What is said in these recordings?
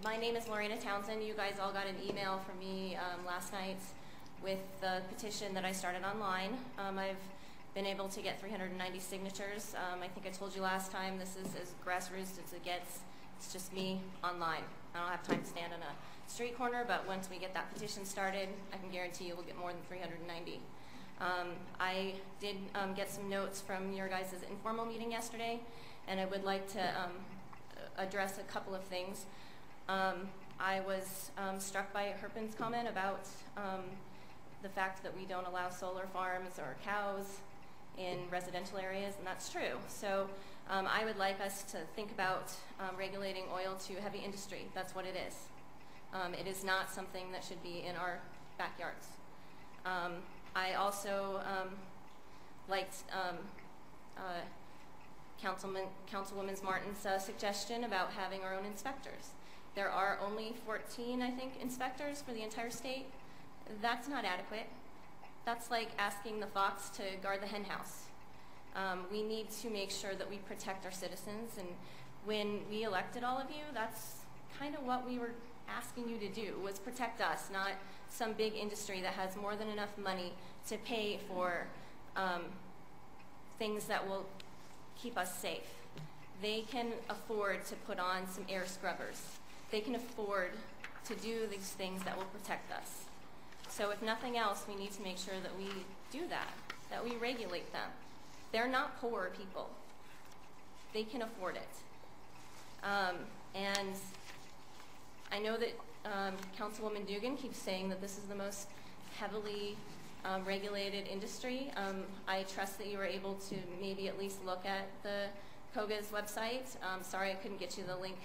My name is Lorena Townsend. You guys all got an email from me last night with the petition that I started online. I've been able to get 390 signatures. I think I told you last time, this is as grassroots as it gets. It's just me online. I don't have time to stand on a street corner, but once we get that petition started, I can guarantee you we'll get more than 390. I did get some notes from your guys' informal meeting yesterday, and I would like to address a couple of things. I was struck by Herpin's comment about the fact that we don't allow solar farms or cows in residential areas, and that's true. So I would like us to think about regulating oil to heavy industry. That's what it is. It is not something that should be in our backyards. I also liked Councilwoman Martin's suggestion about having our own inspectors. There are only 14, I think, inspectors for the entire state. That's not adequate. That's like asking the fox to guard the hen house. We need to make sure that we protect our citizens, and when we elected all of you, that's kind of what we were asking you to do, was protect us, not some big industry that has more than enough money to pay for things that will keep us safe. They can afford to put on some air scrubbers. They can afford to do these things that will protect us. So if nothing else, we need to make sure that we do that we regulate them. They're not poor people. They can afford it. And I know that Councilwoman Dugan keeps saying that this is the most heavily regulated industry. I trust that you were able to maybe at least look at the KOGA's website. Sorry I couldn't get you the link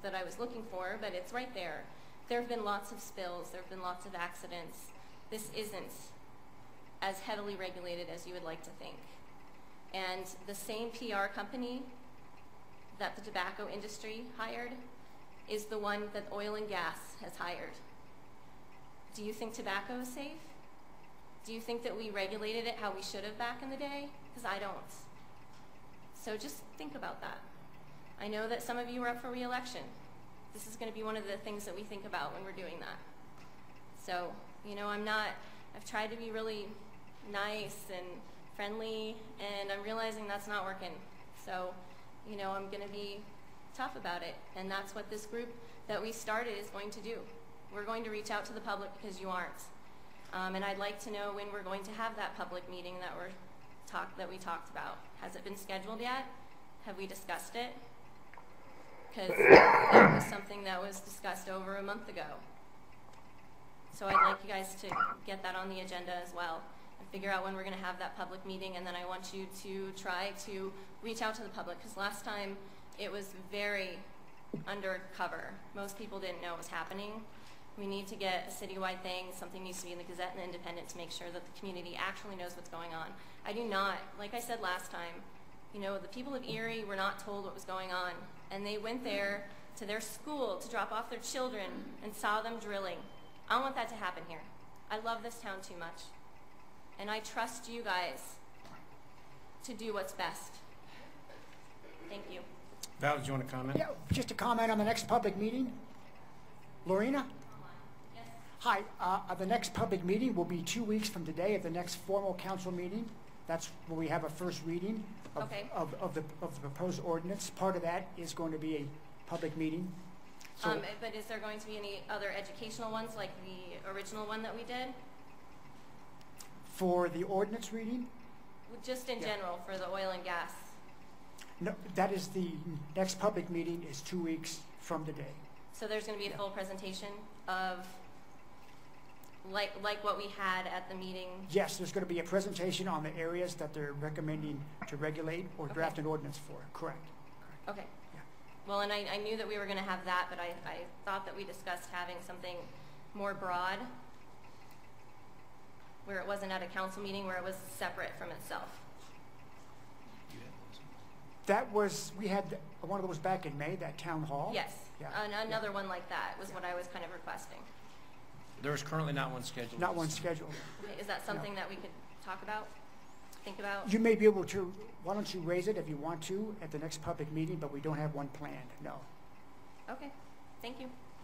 that I was looking for, but it's right there. There have been lots of spills. There have been lots of accidents. This isn't as heavily regulated as you would like to think. And the same PR company that the tobacco industry hired is the one that oil and gas has hired. Do you think tobacco is safe? Do you think that we regulated it how we should have back in the day? Because I don't. So just think about that. I know that some of you are up for re-election. This is going to be one of the things that we think about when we're doing that. So, you know, I've tried to be really nice and friendly, and I'm realizing that's not working. So, you know, I'm going to be tough about it, and that's what this group that we started is going to do. We're going to reach out to the public because you aren't. And I'd like to know when we're going to have that public meeting that we talked about. Has it been scheduled yet? Have we discussed it? Because that was something that was discussed over a month ago. So I'd like you guys to get that on the agenda as well and figure out when we're going to have that public meeting, and then I want you to try to reach out to the public, because last time it was very undercover. Most people didn't know it was happening. We need to get a citywide thing. Something needs to be in the Gazette and the Independent to make sure that the community actually knows what's going on. I do not, like I said last time, you know, the people of Erie were not told what was going on, and they went there to their school to drop off their children and saw them drilling. I don't want that to happen here. I love this town too much, and I trust you guys to do what's best. Thank you. Val, do you want to comment? Yeah, just a comment on the next public meeting. Lorena? Yes. Hi, the next public meeting will be 2 weeks from today at the next formal council meeting. That's where we have a first reading of the proposed ordinance. Part of that is going to be a public meeting. So, but is there going to be any other educational ones like the original one that we did? For the ordinance reading? Just in general for the oil and gas? No, that is the next public meeting is 2 weeks from today. So there's going to be a full presentation of like what we had at the meeting? Yes, there's going to be a presentation on the areas that they're recommending to regulate or draft an ordinance for. Correct. Okay. Yeah. Well, and I knew that we were going to have that, but I thought that we discussed having something more broad where it wasn't at a council meeting, where it was separate from itself. That was, we had one of those back in May, that town hall. Yes. Yeah. Another one like that was what I was kind of requesting. There is currently not one scheduled. Not one scheduled. Okay, is that something that we could talk about, think about? You may be able to, why don't you raise it if you want to at the next public meeting, but we don't have one planned, no. Okay. Thank you.